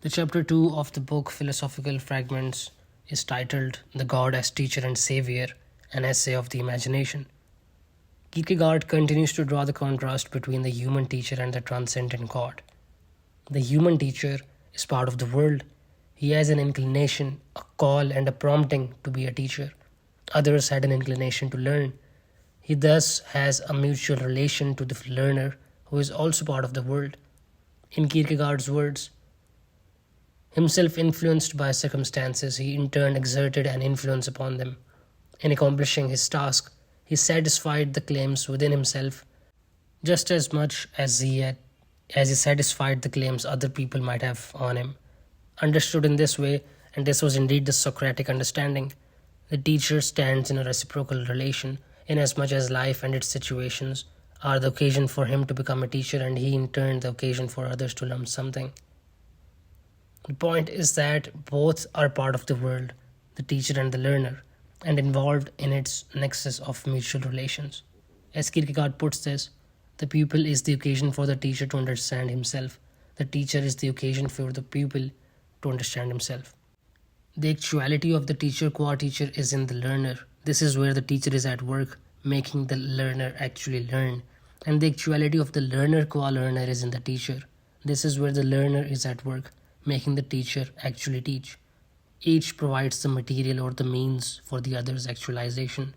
The chapter 2 of the book Philosophical Fragments is titled The God as Teacher and Saviour, an essay of the imagination. Kierkegaard continues to draw the contrast between the human teacher and the transcendent God. The human teacher is part of the world. He has an inclination, a call, and a prompting to be a teacher. Others had an inclination to learn. He thus has a mutual relation to the learner who is also part of the world. In Kierkegaard's words, himself influenced by circumstances, he in turn exerted an influence upon them. In accomplishing his task, he satisfied the claims within himself just as much as he satisfied the claims other people might have on him. Understood in this way, and this was indeed the Socratic understanding, the teacher stands in a reciprocal relation, inasmuch as life and its situations are the occasion for him to become a teacher, and he in turn the occasion for others to learn something. The point is that both are part of the world, the teacher and the learner, and involved in its nexus of mutual relations. As Kierkegaard puts this, the pupil is the occasion for the teacher to understand himself. The teacher is the occasion for the pupil to understand himself. The actuality of the teacher qua teacher is in the learner. This is where the teacher is at work, making the learner actually learn. And the actuality of the learner qua learner is in the teacher. This is where the learner is at work, making the teacher actually teach. Each provides the material or the means for the other's actualization.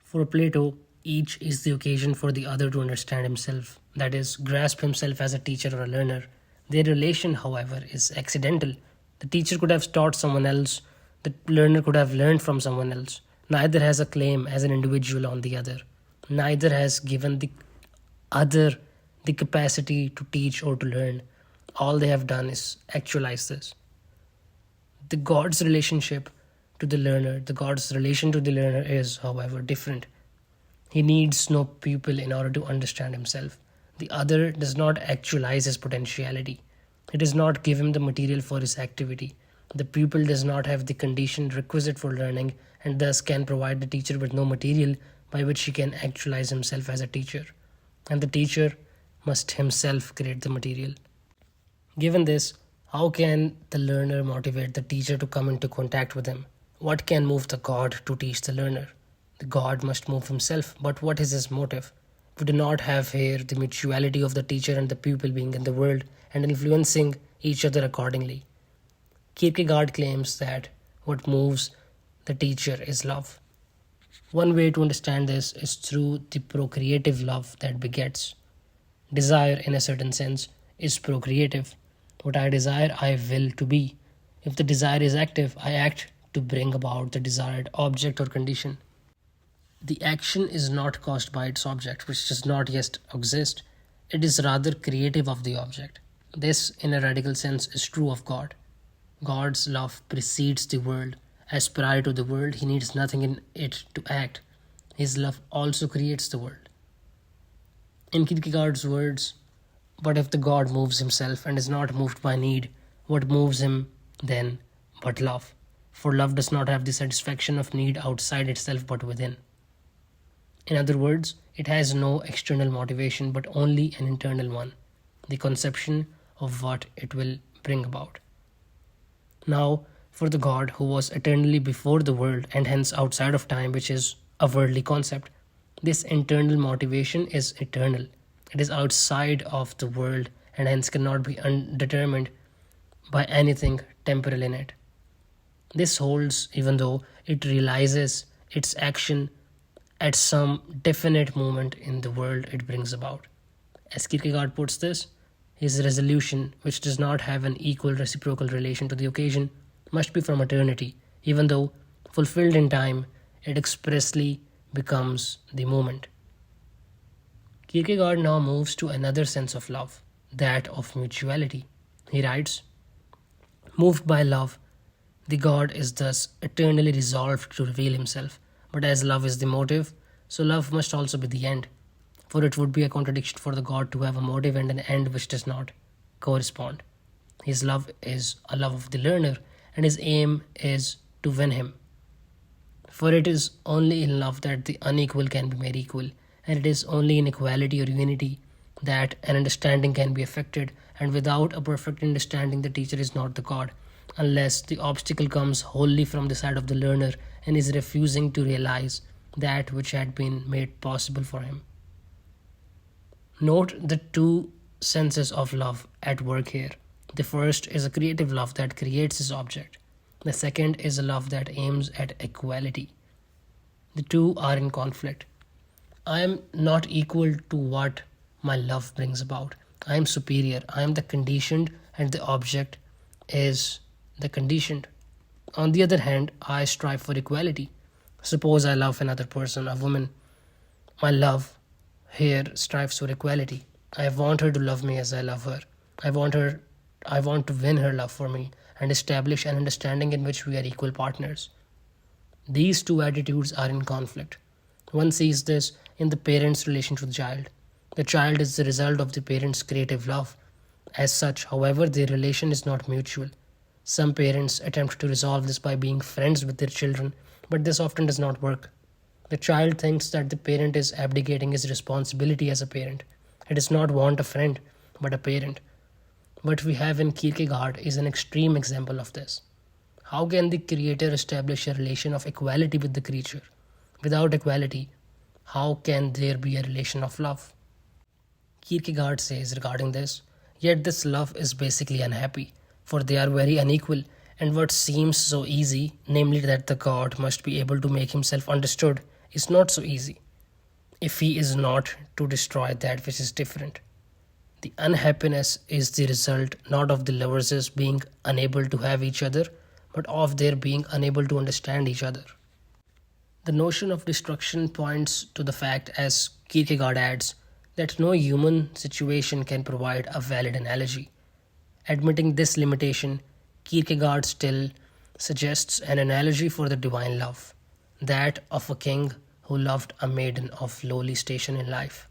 For Plato, each is the occasion for the other to understand himself, that is, grasp himself as a teacher or a learner. Their relation, however, is accidental. The teacher could have taught someone else, the learner could have learned from someone else. Neither has a claim as an individual on the other. Neither has given the other the capacity to teach or to learn. All they have done is actualize this. The God's relationship to the learner, the God's relation to the learner is, however, different. He needs no pupil in order to understand himself. The other does not actualize his potentiality. It does not give him the material for his activity. The pupil does not have the condition requisite for learning and thus can provide the teacher with no material by which he can actualize himself as a teacher. And the teacher must himself create the material. Given this, how can the learner motivate the teacher to come into contact with him? What can move the God to teach the learner? The God must move himself, but what is his motive? We do not have here the mutuality of the teacher and the pupil being in the world and influencing each other accordingly. Kierkegaard claims that what moves the teacher is love. One way to understand this is through the procreative love that begets. Desire, in a certain sense, is procreative. What I desire, I will to be. If the desire is active, I act to bring about the desired object or condition. The action is not caused by its object, which does not yet exist. It is rather creative of the object. This, in a radical sense, is true of God. God's love precedes the world. As prior to the world, he needs nothing in it to act. His love also creates the world. In Kierkegaard's words, but if the God moves himself and is not moved by need, what moves him then but love? For love does not have the satisfaction of need outside itself but within. In other words, it has no external motivation but only an internal one, the conception of what it will bring about. Now, for the God who was eternally before the world and hence outside of time, which is a worldly concept, this internal motivation is eternal. It is outside of the world and hence cannot be undetermined by anything temporal in it. This holds even though it realizes its action at some definite moment in the world it brings about. As Kierkegaard puts this, his resolution, which does not have an equal reciprocal relation to the occasion, must be from eternity, even though, fulfilled in time, it expressly becomes the moment. Kierkegaard now moves to another sense of love, that of mutuality. He writes, moved by love, the God is thus eternally resolved to reveal himself. But as love is the motive, so love must also be the end. For it would be a contradiction for the God to have a motive and an end which does not correspond. His love is a love of the learner, and his aim is to win him. For it is only in love that the unequal can be made equal, and it is only in equality or unity that an understanding can be effected and without a perfect understanding, the teacher is not the God, unless the obstacle comes wholly from the side of the learner and is refusing to realize that which had been made possible for him. Note the two senses of love at work here. The first is a creative love that creates its object. The second is a love that aims at equality. The two are in conflict. I am not equal to what my love brings about. I am superior. I am the conditioned, and the object is the conditioned. On the other hand, I strive for equality. Suppose I love another person, a woman. My love here strives for equality. I want her to love me as I love her. I want to win her love for me and establish an understanding in which we are equal partners. These two attitudes are in conflict. One sees this in the parent's relation to the child. The child is the result of the parent's creative love. As such, however, their relation is not mutual. Some parents attempt to resolve this by being friends with their children, but this often does not work. The child thinks that the parent is abdicating his responsibility as a parent. It does not want a friend, but a parent. What we have in Kierkegaard is an extreme example of this. How can the creator establish a relation of equality with the creature? Without equality, how can there be a relation of love? Kierkegaard says regarding this, yet this love is basically unhappy, for they are very unequal, and what seems so easy, namely that the God must be able to make himself understood, is not so easy, if he is not to destroy that which is different. The unhappiness is the result not of the lovers being unable to have each other, but of their being unable to understand each other. The notion of destruction points to the fact, as Kierkegaard adds, that no human situation can provide a valid analogy. Admitting this limitation, Kierkegaard still suggests an analogy for the divine love, that of a king who loved a maiden of lowly station in life.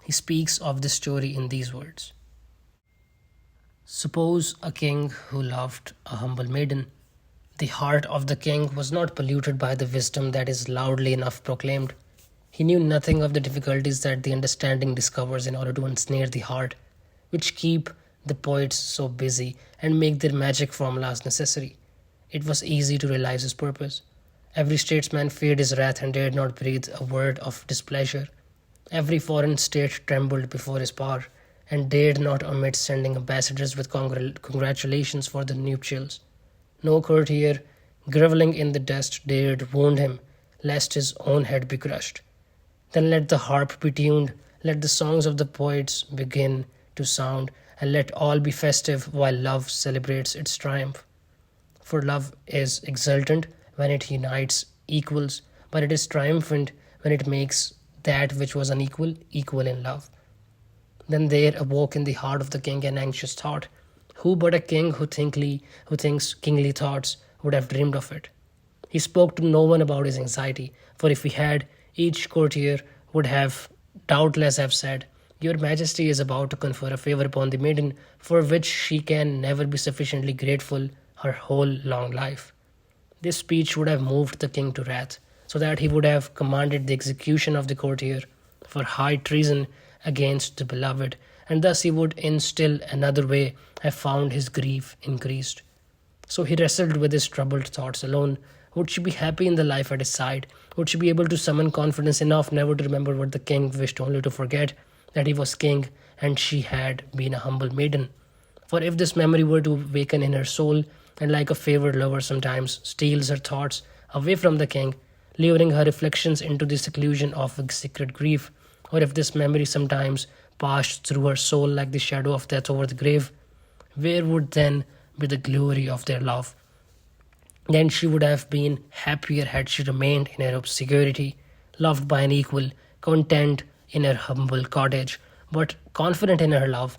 He speaks of this story in these words. Suppose a king who loved a humble maiden. The heart of the king was not polluted by the wisdom that is loudly enough proclaimed. He knew nothing of the difficulties that the understanding discovers in order to ensnare the heart, which keep the poets so busy and make their magic formulas necessary. It was easy to realize his purpose. Every statesman feared his wrath and dared not breathe a word of displeasure. Every foreign state trembled before his power, and dared not omit sending ambassadors with congratulations for the nuptials. No courtier, grovelling in the dust, dared wound him, lest his own head be crushed. Then let the harp be tuned, let the songs of the poets begin to sound, and let all be festive while love celebrates its triumph. For love is exultant when it unites equals, but it is triumphant when it makes that which was unequal equal in love. Then there awoke in the heart of the king an anxious thought. Who but a king who thinks kingly thoughts would have dreamed of it? He spoke to no one about his anxiety, for if he had, each courtier would have doubtless have said, Your Majesty is about to confer a favor upon the maiden, for which she can never be sufficiently grateful her whole long life. This speech would have moved the king to wrath, so that he would have commanded the execution of the courtier for high treason against the beloved, and thus he would in still another way have found his grief increased. So he wrestled with his troubled thoughts alone. Would she be happy in the life at his side? Would she be able to summon confidence enough never to remember what the king wished, only to forget that he was king and she had been a humble maiden? For if this memory were to awaken in her soul, and like a favored lover sometimes steals her thoughts away from the king, luring her reflections into the seclusion of a secret grief, or if this memory sometimes passed through her soul like the shadow of death over the grave, where would then be the glory of their love? Then she would have been happier had she remained in her obscurity, loved by an equal, content in her humble cottage, but confident in her love,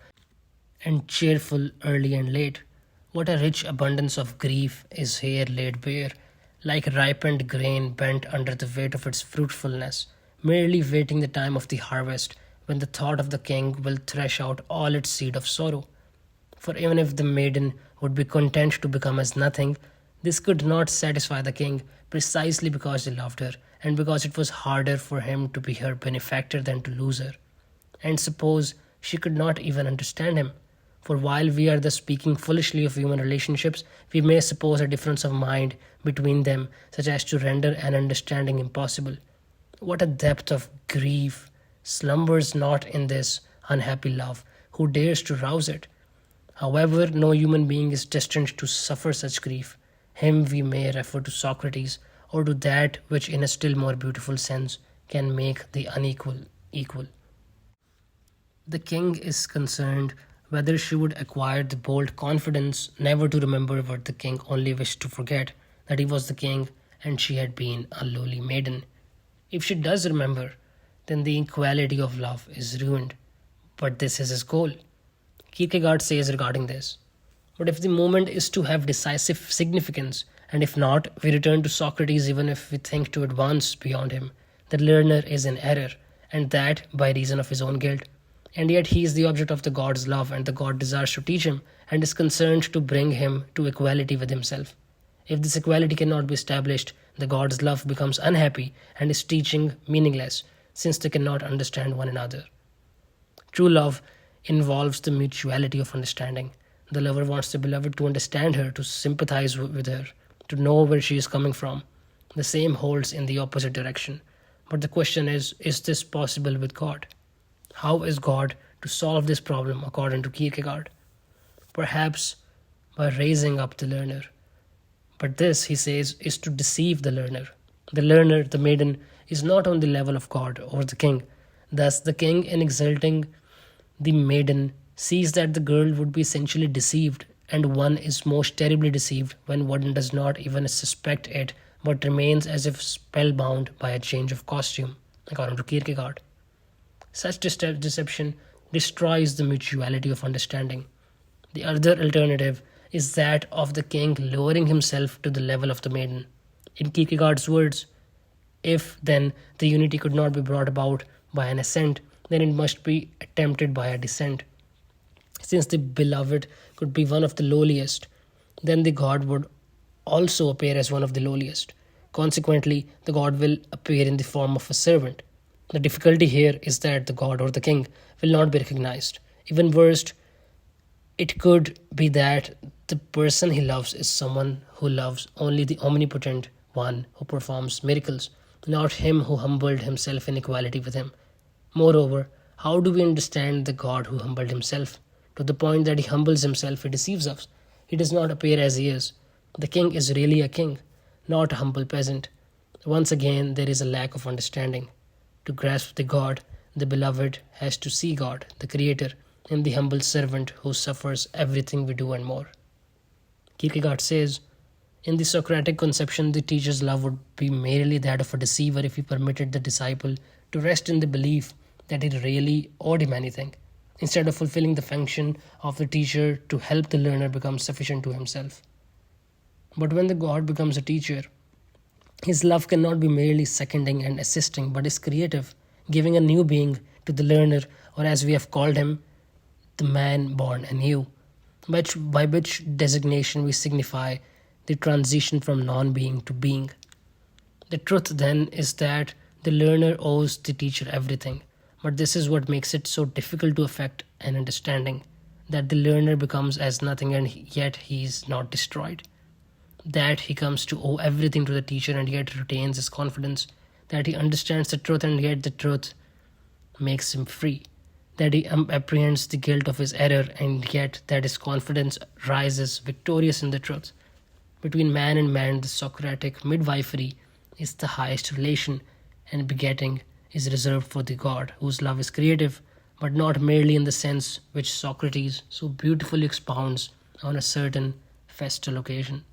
and cheerful early and late. What a rich abundance of grief is here laid bare, like ripened grain bent under the weight of its fruitfulness, merely waiting the time of the harvest, when the thought of the king will thresh out all its seed of sorrow. For even if the maiden would be content to become as nothing, this could not satisfy the king, precisely because he loved her, and because it was harder for him to be her benefactor than to lose her. And suppose she could not even understand him, For while we are thus speaking foolishly of human relationships, we may suppose a difference of mind between them, such as to render an understanding impossible. What a depth of grief slumbers not in this unhappy love! Who dares to rouse it? However, no human being is destined to suffer such grief. Him we may refer to Socrates, or to that which, in a still more beautiful sense, can make the unequal equal. The king is concerned whether she would acquire the bold confidence never to remember what the king only wished to forget, that he was the king and she had been a lowly maiden. If she does remember, then the equality of love is ruined. But this is his goal. Kierkegaard says regarding this, but if the moment is to have decisive significance, and if not, we return to Socrates even if we think to advance beyond him. The learner is in error, and that by reason of his own guilt. And yet he is the object of the god's love, and the god desires to teach him, and is concerned to bring him to equality with himself. If this equality cannot be established, the god's love becomes unhappy, and his teaching meaningless, since they cannot understand one another. True love involves the mutuality of understanding. The lover wants the beloved to understand her, to sympathize with her, to know where she is coming from. The same holds in the opposite direction. But the question is this possible with God? How is God to solve this problem according to Kierkegaard? Perhaps by raising up the learner. But this, he says, is to deceive the learner. The learner, the maiden, is not on the level of God or the king. Thus, the king, in exalting the maiden, sees that the girl would be essentially deceived, and one is most terribly deceived when one does not even suspect it, but remains as if spellbound by a change of costume, according to Kierkegaard. Such deception destroys the mutuality of understanding. The other alternative is that of the king lowering himself to the level of the maiden. In Kierkegaard's words, if then the unity could not be brought about by an ascent, then it must be attempted by a descent. Since the beloved could be one of the lowliest, then the god would also appear as one of the lowliest. Consequently, the god will appear in the form of a servant. The difficulty here is that the god or the king will not be recognized. Even worse, it could be that the person he loves is someone who loves only the omnipotent one who performs miracles, not him who humbled himself in equality with him. Moreover, how do we understand the God who humbled himself? To the point that he humbles himself, he deceives us. He does not appear as he is. The king is really a king, not a humble peasant. Once again, there is a lack of understanding. To grasp the God, the beloved has to see God, the Creator, in the humble servant who suffers everything we do and more. Kierkegaard says, in the Socratic conception, the teacher's love would be merely that of a deceiver if he permitted the disciple to rest in the belief that he really owed him anything, instead of fulfilling the function of the teacher to help the learner become sufficient to himself. But when the God becomes a teacher, his love cannot be merely seconding and assisting, but is creative, giving a new being to the learner, or as we have called him, the man born anew, by which designation we signify the transition from non-being to being. The truth then is that the learner owes the teacher everything, but this is what makes it so difficult to affect an understanding, that the learner becomes as nothing and yet he is not destroyed. That he comes to owe everything to the teacher and yet retains his confidence, that he understands the truth and yet the truth makes him free, that he apprehends the guilt of his error and yet that his confidence rises victorious in the truth. Between man and man, the Socratic midwifery is the highest relation, and begetting is reserved for the God, whose love is creative, but not merely in the sense which Socrates so beautifully expounds on a certain festal occasion.